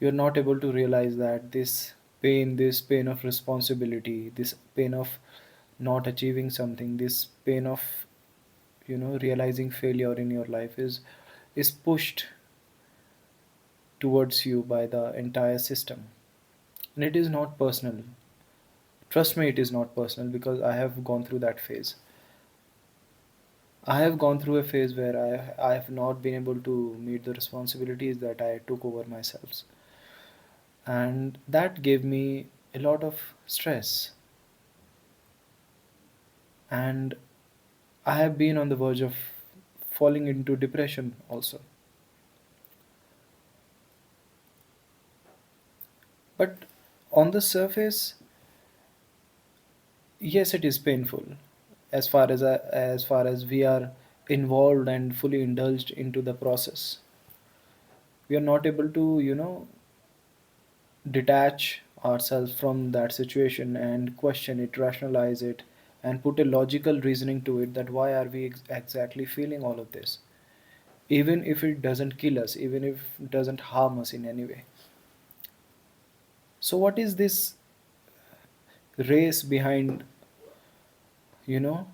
You're not able to realize that this pain of responsibility, this pain of not achieving something, this pain of realizing failure in your life is pushed towards you by the entire system. And it is not personal. Trust me, it is not personal because I have gone through that phase. I have gone through a phase where I have not been able to meet the responsibilities that I took over myself. And that gave me a lot of stress. And I have been on the verge of falling into depression also. But on the surface, yes, it is painful as far as we are involved and fully indulged into the process. We are not able to detach ourselves from that situation and question it, rationalize it, and put a logical reasoning to it, that why are we exactly feeling all of this, even if it doesn't kill us, even if it doesn't harm us in any way. So what is this race behind you know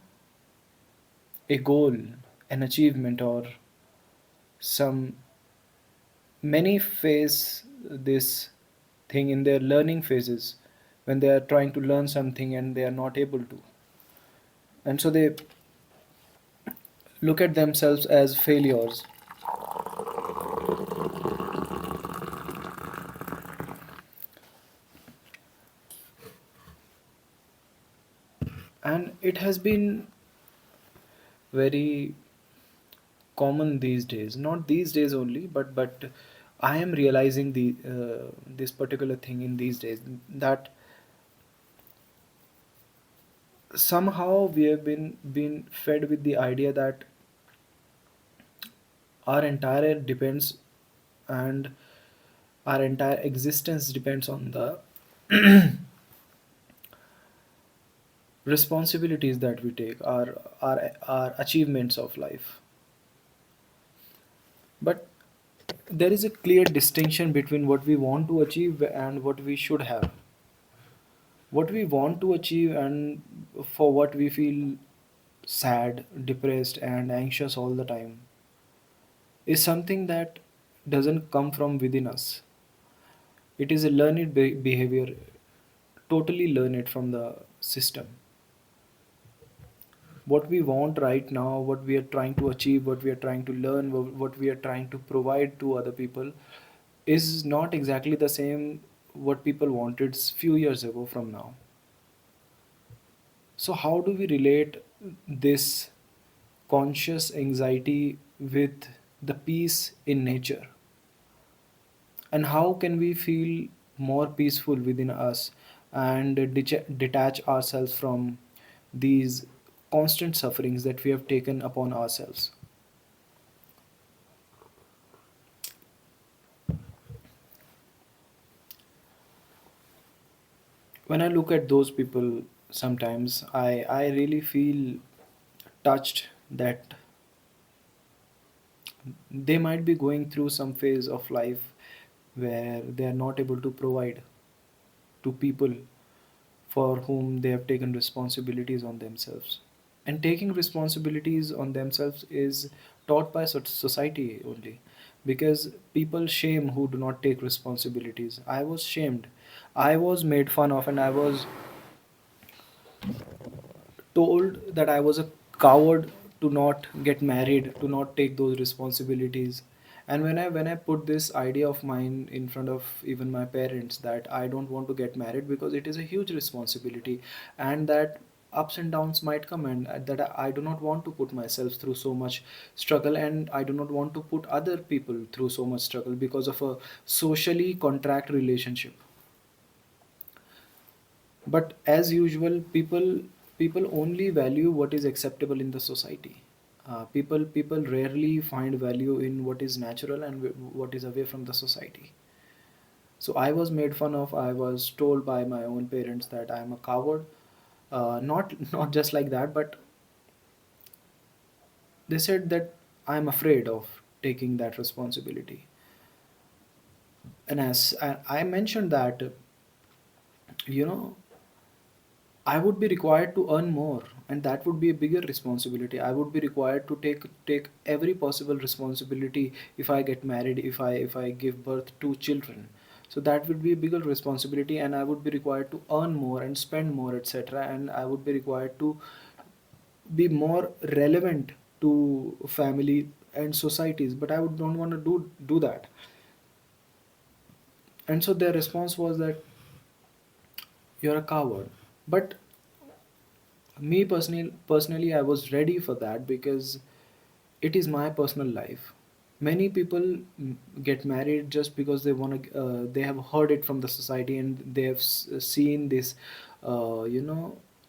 a goal, an achievement, or some many face this thing in their learning phases when they are trying to learn something and they are not able to, and so they look at themselves as failures. And it has been very common these days, not these days only, but I am realizing this particular thing in these days, that somehow we have been fed with the idea that our entire depends and our entire existence depends on the responsibilities that we take, our achievements of life. But there is a clear distinction between what we want to achieve and what we should have. What we want to achieve and for what we feel sad, depressed, and anxious all the time is something that doesn't come from within us. It is a learned behavior, totally learn it from the system. What we want right now, what we are trying to achieve, what we are trying to learn, what we are trying to provide to other people is not exactly the same what people wanted few years ago from now. So how do we relate this conscious anxiety with the peace in nature? And how can we feel more peaceful within us and detach ourselves from these constant sufferings that we have taken upon ourselves? When I look at those people, sometimes I really feel touched that they might be going through some phase of life where they are not able to provide to people for whom they have taken responsibilities on themselves. And taking responsibilities on themselves is taught by society only, because people shame who do not take responsibilities. I was shamed, I was made fun of, and I was told that I was a coward to not get married, to not take those responsibilities. And when I put this idea of mine in front of even my parents, that I don't want to get married because it is a huge responsibility, and that ups and downs might come, and that I do not want to put myself through so much struggle, and I do not want to put other people through so much struggle because of a socially contract relationship. But as usual, people only value what is acceptable in the society. People rarely find value in what is natural and what is away from the society. So I was made fun of, I was told by my own parents that I am a coward. Not not just like that, but they said that I am afraid of taking that responsibility. And as I mentioned that, you know, I would be required to earn more, and that would be a bigger responsibility. I would be required to take every possible responsibility if I get married, if I give birth to children. So that would be a bigger responsibility, and I would be required to earn more and spend more, etc. And I would be required to be more relevant to family and societies. But I would don't want to do that. And so their response was that you're a coward. But me personally I was ready for that, because it is my personal life. Many people get married just because they want to, they have heard it from the society, and they have seen this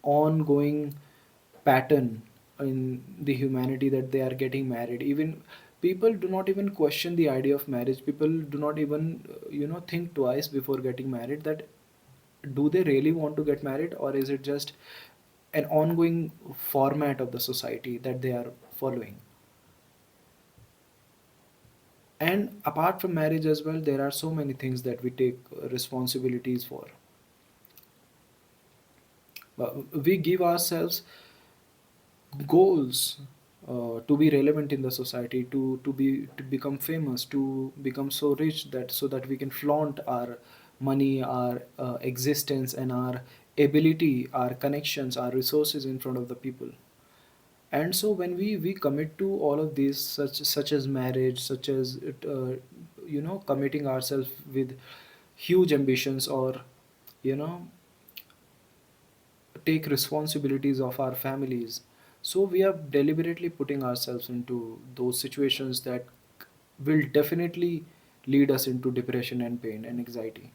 ongoing pattern in the humanity, that they are getting married. Even people do not even question the idea of marriage. People do not even think twice before getting married, that do they really want to get married, or is it just an ongoing format of the society that they are following. And apart from marriage as well, there are so many things that we take responsibilities for. We give ourselves goals to be relevant in the society, to become famous, to become so rich, that so that we can flaunt our money, our existence, and our ability, our connections, our resources in front of the people. And so when we commit to all of these, such as marriage, such as committing ourselves with huge ambitions, or you know take responsibilities of our families, so we are deliberately putting ourselves into those situations that will definitely lead us into depression and pain and anxiety.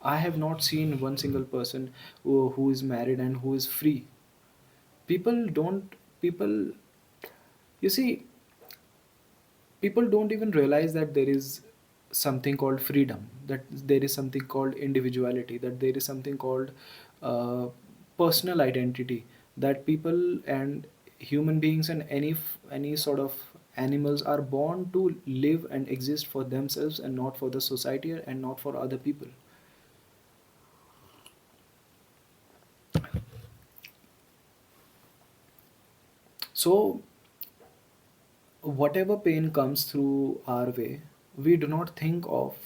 I have not seen one single person who is married and who is free. People don't people you see, people don't even realize that there is something called freedom, that there is something called individuality, that there is something called uh, personal identity, that people and human beings and any sort of animals are born to live and exist for themselves, and not for the society, and not for other people. So whatever pain comes through our way, we do not think of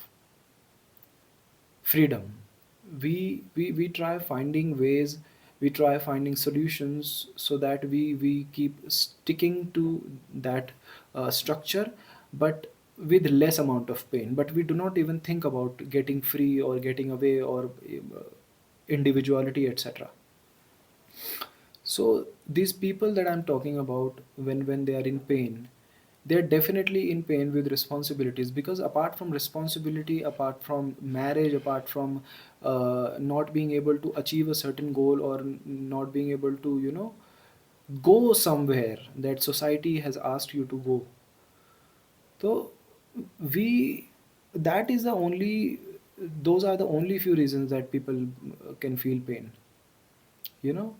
freedom. We try finding ways, we try finding solutions, so that we keep sticking to that structure, but with less amount of pain. But we do not even think about getting free, or getting away, or individuality, etc. So these people that I'm talking about, when they are in pain, they're definitely in pain with responsibilities, because apart from responsibility, apart from marriage, apart from not being able to achieve a certain goal, or not being able to go somewhere that society has asked you to go. So we that is the only those are the only few reasons that people can feel pain, you know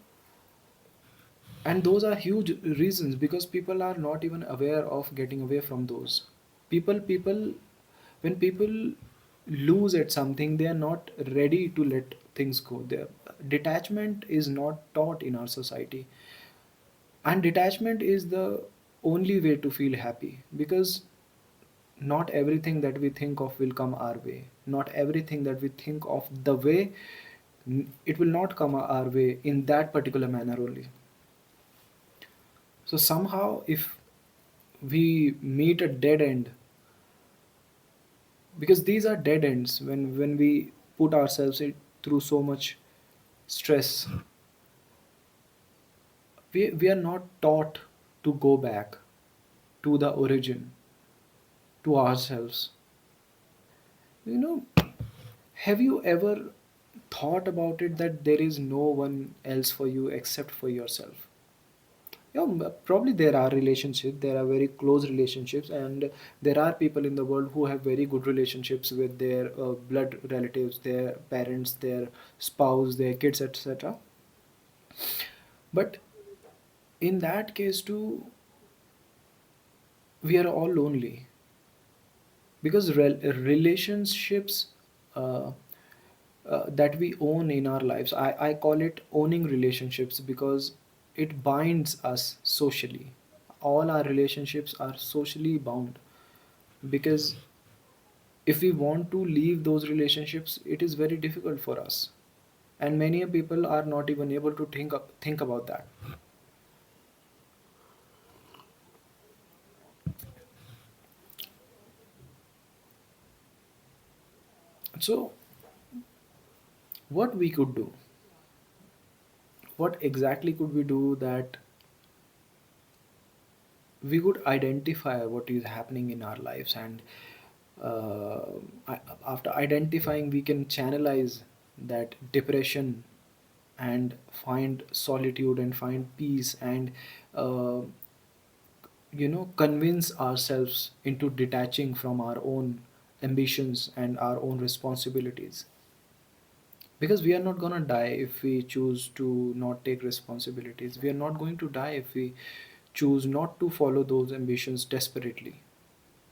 and those are huge reasons, because people are not even aware of getting away from those. People When people lose at something, they are not ready to let things go. Their detachment is not taught in our society, and detachment is the only way to feel happy, because not everything that we think of will come our way. Not everything that we think of the way, it will not come our way in that particular manner only. So somehow, if we meet a dead end, because these are dead ends, when we put ourselves through so much stress, we are not taught to go back to the origin, to ourselves. you know have you ever thought about it, that there is no one else for you except for yourself? Probably there are relationships, there are very close relationships, and there are people in the world who have very good relationships with their blood relatives, their parents, their spouse, their kids, etc. But in that case too, we are all lonely. because relationships uh, that we own in our lives, I call it owning relationships because it binds us socially. All our relationships are socially bound, because if we want to leave those relationships, it is very difficult for us, and many people are not even able to think about that. So what we could do, what exactly could we do that we could identify what is happening in our lives, and uh, after identifying we can channelize that depression and find solitude and find peace, and uh, convince ourselves into detaching from our own ambitions and our own responsibilities, because we are not going to die if we choose to not take responsibilities. We are not going to die if we choose not to follow those ambitions desperately.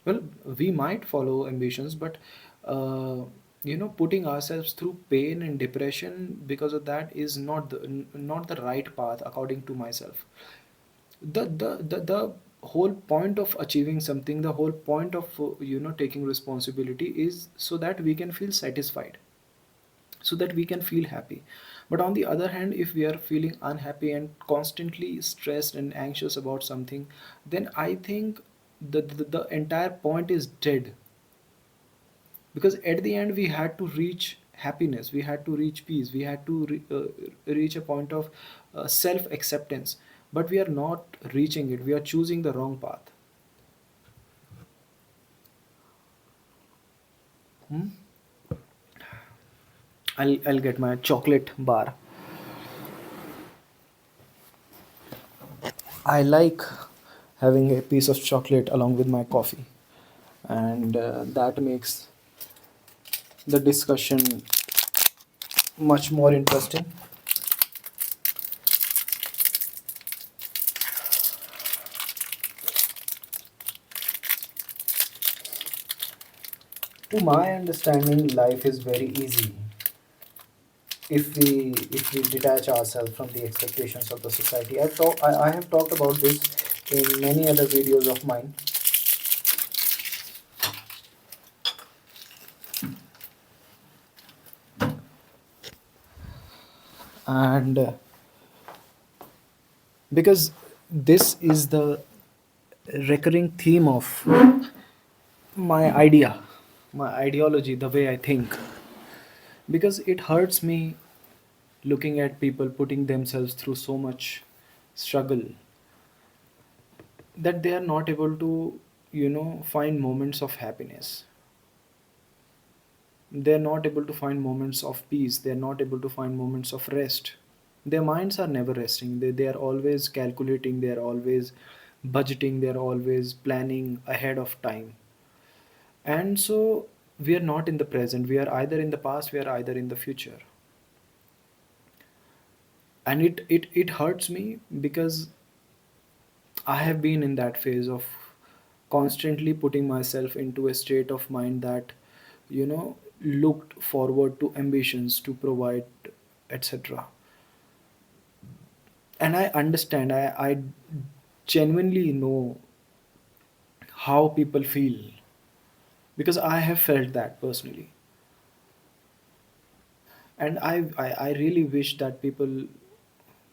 Well, we might follow ambitions, but uh, putting ourselves through pain and depression because of that is not the right path according to myself. The whole point of achieving something, the whole point of taking responsibility is so that we can feel satisfied, so that we can feel happy. But on the other hand, if we are feeling unhappy and constantly stressed and anxious about something, then I think the entire point is dead, because at the end we had to reach happiness, we had to reach peace, we had to reach a point of self acceptance, but we are not reaching it, we are choosing the wrong path. Hmm? I'll get my chocolate bar. I like having a piece of chocolate along with my coffee, and that makes the discussion much more interesting. To my understanding, life is very easy if we detach ourselves from the expectations of the society. I have talked about this in many other videos of mine, and because this is the recurring theme of my idea, my ideology, the way I think, because it hurts me looking at people putting themselves through so much struggle that they are not able to find moments of happiness. They're not able to find moments of peace, they're not able to find moments of rest. Their minds are never resting, they are always calculating, they're always budgeting, they're always planning ahead of time. And so we are not in the present, we are either in the past, we are either in the future. And it hurts me because I have been in that phase of constantly putting myself into a state of mind that, looked forward to ambitions to provide, etc. And I understand, I genuinely know how people feel, because I have felt that personally. And I really wish that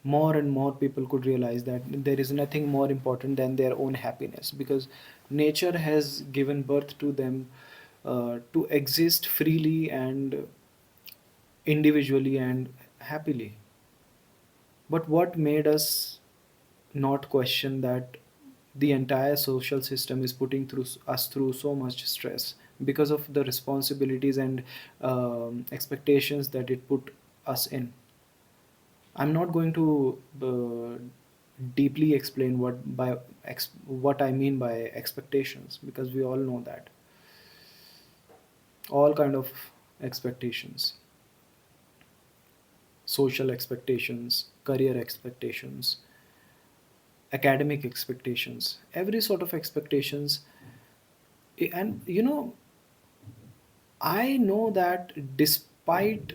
more and more people could realize that there is nothing more important than their own happiness, because nature has given birth to them to exist freely and individually and happily. But what made us not question that the entire social system is putting us through so much stress because of the responsibilities and expectations that it put us in? I'm not going to deeply explain what I mean by expectations, because we all know that all kind of expectations, social expectations, career expectations, academic expectations, every sort of expectations. And I know that despite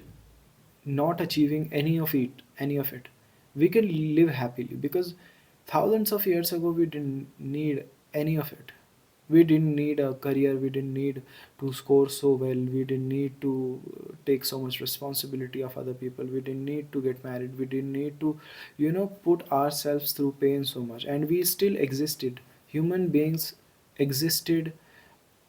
not achieving any of it, we can live happily, because thousands of years ago we didn't need any of it. We didn't need a career, we didn't need to score so well, we didn't need to take so much responsibility of other people, we didn't need to get married, we didn't need to put ourselves through pain so much, and we still existed. Human beings existed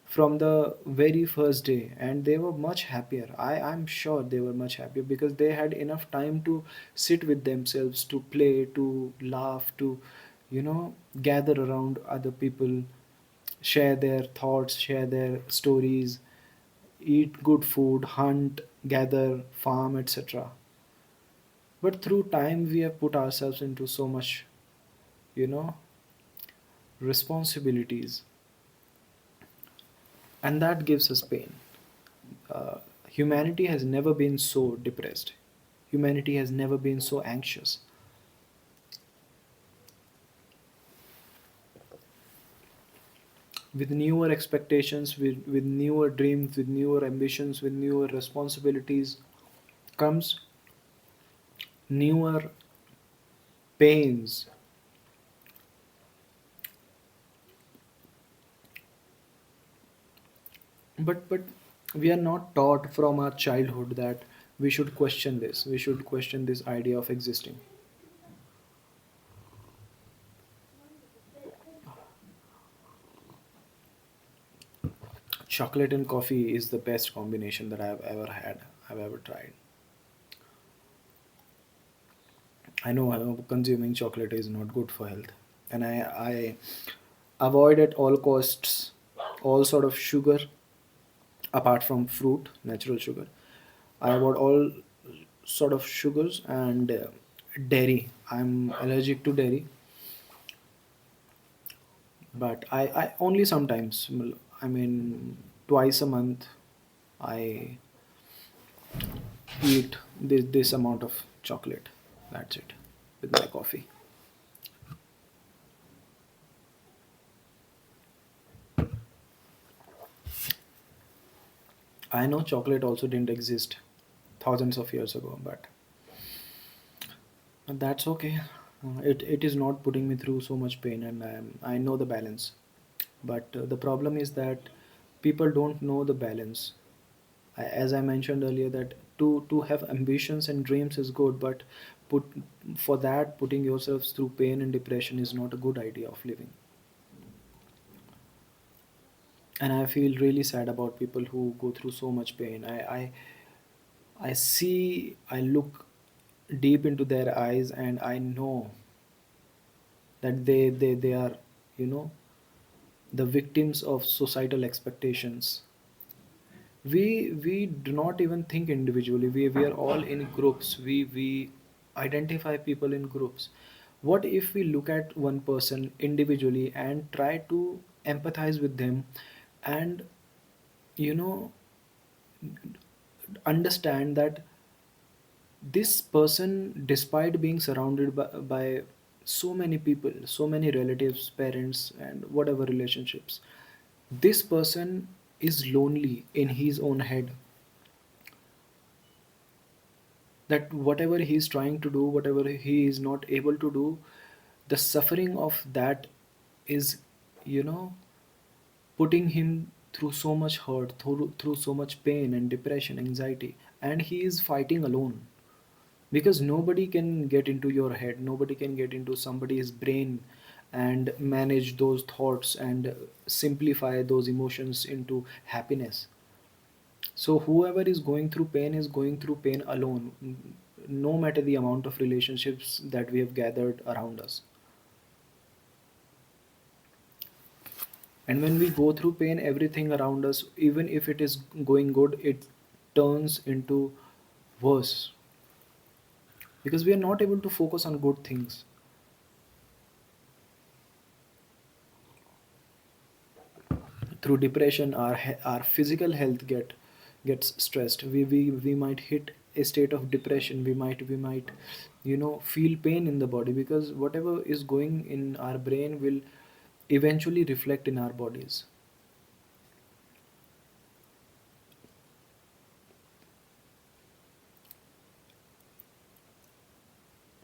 from the very first day, and they were much happier. I'm sure they were much happier because they had enough time to sit with themselves, to play, to laugh, to gather around other people, share their thoughts, share their stories, eat good food, hunt, gather, farm, etc. But through time we have put ourselves into so much you know responsibilities, and that gives us pain. uh, Humanity has never been so depressed. Humanity has never been so anxious. With newer expectations, with newer dreams, with newer ambitions, with newer responsibilities, comes newer pains. But we are not taught from our childhood that we should question this. We should question this idea of existing. Chocolate and coffee is the best combination that I've ever had. I've ever tried. I know consuming chocolate is not good for health, and I avoid at all costs all sort of sugar apart from fruit, natural sugar. I avoid all sort of sugars and dairy. I'm allergic to dairy, but I only sometimes. I mean, twice a month, I eat this amount of chocolate. That's it with my coffee. I know chocolate also didn't exist thousands of years ago, but that's okay. It is not putting me through so much pain, and I know the balance. But the problem is that people don't know the balance. As I mentioned earlier, that to have ambitions and dreams is good, but put for that putting yourselves through pain and depression is not a good idea of living. And I feel really sad about people who go through so much pain. I see, I look deep into their eyes, and I know that they are, you know, the victims of societal expectations. We do not even think individually. We are all in groups. We identify people in groups. What if we look at one person individually and try to empathize with them, and you know understand that this person, despite being surrounded by so many people, so many relatives, parents, and whatever relationships, this person is lonely in his own head. That whatever he is trying to do, whatever he is not able to do, the suffering of that is, you know, putting him through so much hurt, through so much pain and depression, anxiety, and he is fighting alone. Because nobody can get into your head, nobody can get into somebody's brain and manage those thoughts and simplify those emotions into happiness. So whoever is going through pain is going through pain alone, no matter the amount of relationships that we have gathered around us. And when we go through pain, everything around us, even if it is going good, it turns into worse, because we are not able to focus on good things. Through depression, our physical health gets stressed. We might hit a state of depression. We might feel pain in the body, because whatever is going in our brain will eventually reflect in our bodies.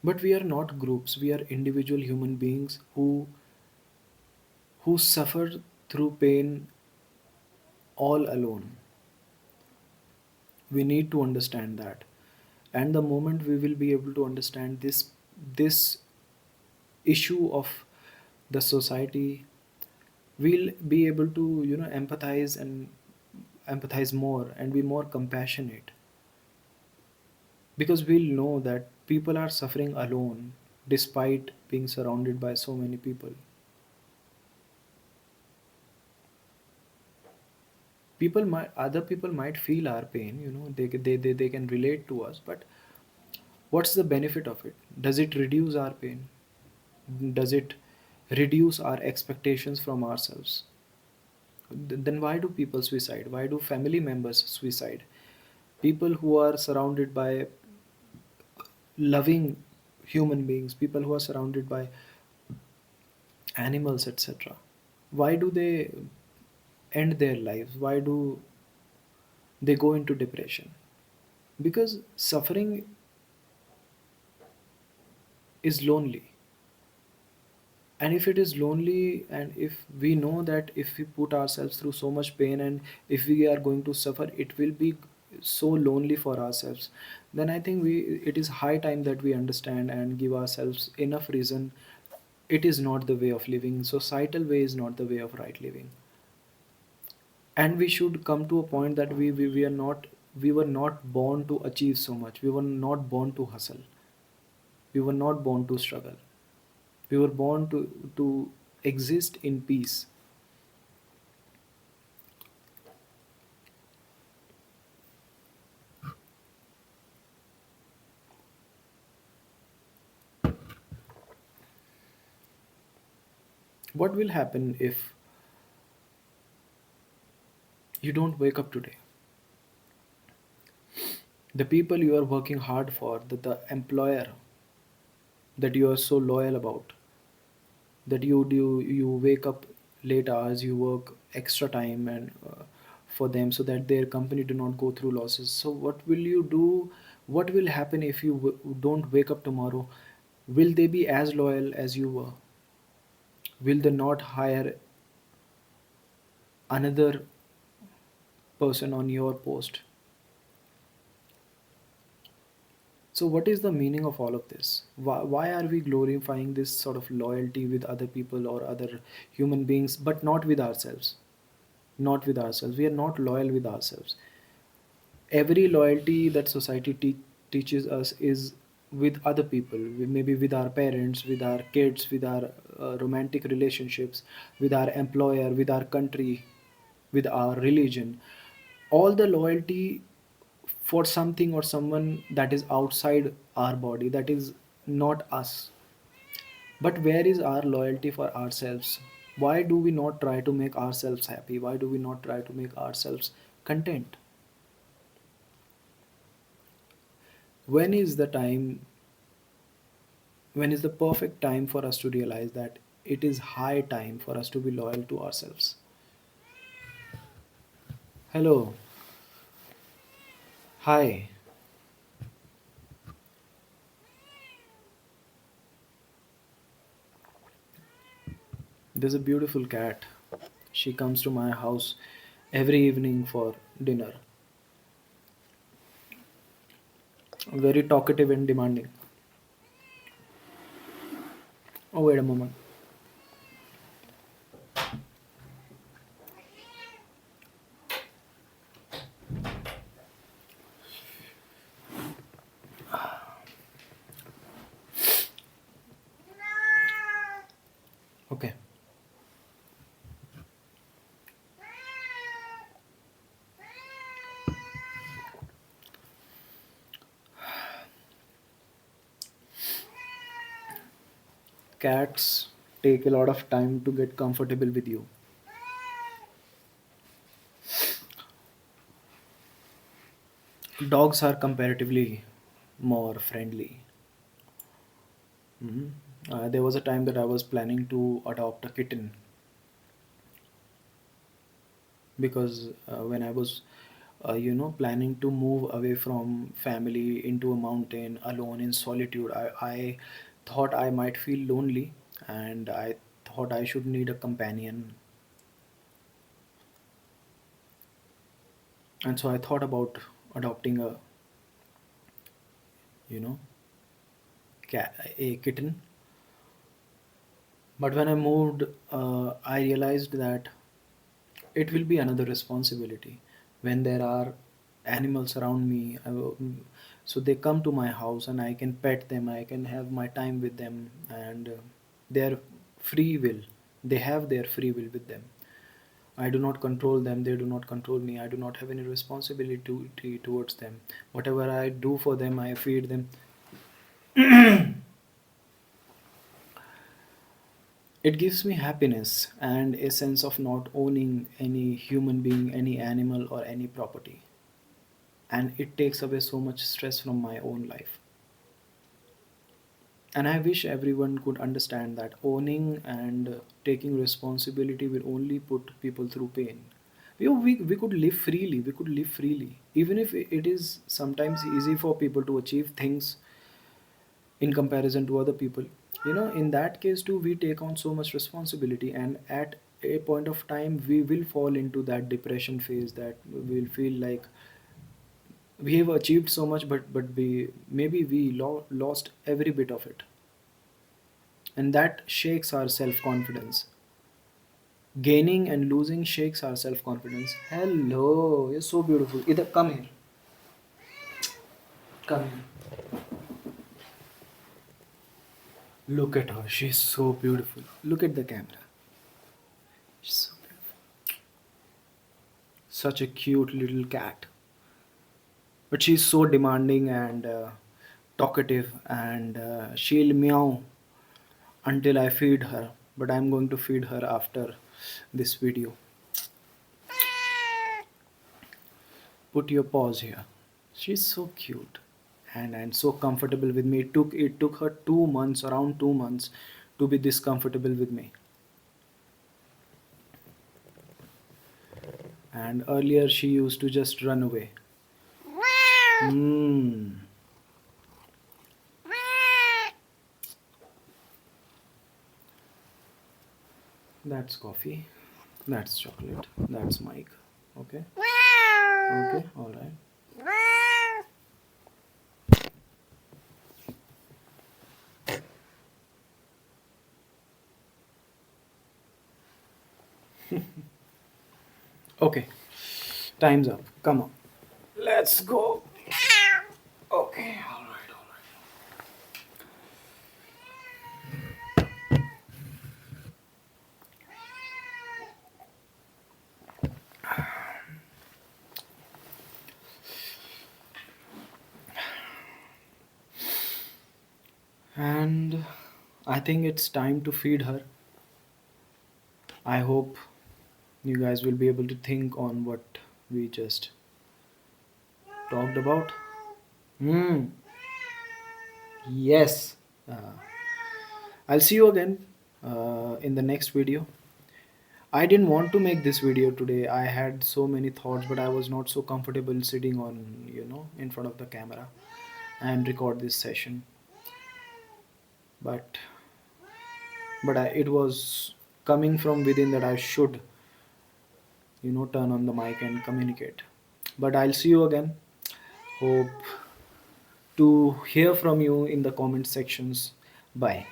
But we are not groups, we are individual human beings who suffer through pain all alone. We need to understand that. And the moment we will be able to understand this issue of the society, we'll be able to empathize and empathize more and be more compassionate, because we'll know that people are suffering alone despite being surrounded by so many people. Other people might feel our pain, they can relate to us, but what's the benefit of it? Does it reduce our pain? Does it reduce our expectations from ourselves? Then why do people suicide? Why do family members suicide? People who are surrounded by loving human beings, people who are surrounded by animals, etc., why do they end their lives? Why do they go into depression? Because suffering is lonely. And if it is lonely, and if we know that if we put ourselves through so much pain, and if we are going to suffer, it will be so lonely for ourselves, then I think we it is high time that we understand and give ourselves enough reason. It is not the way of living. Societal way is not the way of right living. And we should come to a point that we are not, we were not born to achieve so much. We were not born to hustle. We were not born to struggle. We were born to exist in peace. What will happen if you don't wake up today? The people you are working hard for, the employer that you are so loyal about, that you wake up late hours, you work extra time and for them, so that their company do not go through losses. So what will you do? What will happen if you don't wake up tomorrow? Will they be as loyal as you were? Will they not hire another person on your post? So, what is the meaning of all of this? Why are we glorifying this sort of loyalty with other people or other human beings, but not with ourselves? Not with ourselves. We are not loyal with ourselves. Every loyalty that society teaches us is with other people, maybe with our parents, with our kids, with our romantic relationships, with our employer, with our country, with our religion. All the loyalty for something or someone that is outside our body, that is not us. But where is our loyalty for ourselves? Why do we not try to make ourselves happy? Why do we not try to make ourselves content? When is the time, when is the perfect time for us to realize that it is high time for us to be loyal to ourselves? Hello. Hi. There's a beautiful cat. She comes to my house every evening for dinner. Very talkative and demanding. Oh, wait a moment. Okay. Cats take a lot of time to get comfortable with you. Dogs are comparatively more friendly. Mhm. There was a time that I was planning to adopt a kitten, because when I was planning to move away from family into a mountain alone in solitude. I thought I might feel lonely, and I thought I should need a companion. And so I thought about adopting you know a kitten. But when I moved, I realized that it will be another responsibility when there are animals around me. So they come to my house and I can pet them, I can have my time with them, and their free will, they have their free will with them. I do not control them, they do not control me. I do not have any responsibility towards them. Whatever I do for them, I feed them. It gives me happiness and a sense of not owning any human being, any animal, or any property. And it takes away so much stress from my own life. And I wish everyone could understand that owning and taking responsibility will only put people through pain. We could live freely, we could live freely. Even if it is sometimes easy for people to achieve things in comparison to other people, in that case too, we take on so much responsibility, and at a point of time we will fall into that depression phase, that we'll feel like we have achieved so much, but we lost every bit of it, and that shakes our self confidence. Gaining and losing shakes our self confidence. Hello, you're so beautiful. Either come here, come here. Look at her, she's so beautiful. Look at the camera. She's so beautiful. Such a cute little cat. But she's so demanding and talkative, and she'll meow until I feed her. But I'm going to feed her after this video. Put your paws here. She's so cute and so comfortable with me. It took her 2 months, around 2 months, to be this comfortable with me. And earlier she used to just run away. Hmm. That's coffee. That's chocolate. That's Mike. Okay. Okay. All right. Okay. Time's up. Come on. Let's go. Okay. All right. All right. And I think it's time to feed her. I hope you guys will be able to think on what we just talked about. Hmm. Yes. I'll see you again in the next video. I didn't want to make this video today. I had so many thoughts, but I was not so comfortable sitting on, in front of the camera and record this session. But it was coming from within that I should, turn on the mic and communicate. But I'll see you again. Hope to hear from you in the comment sections. Bye.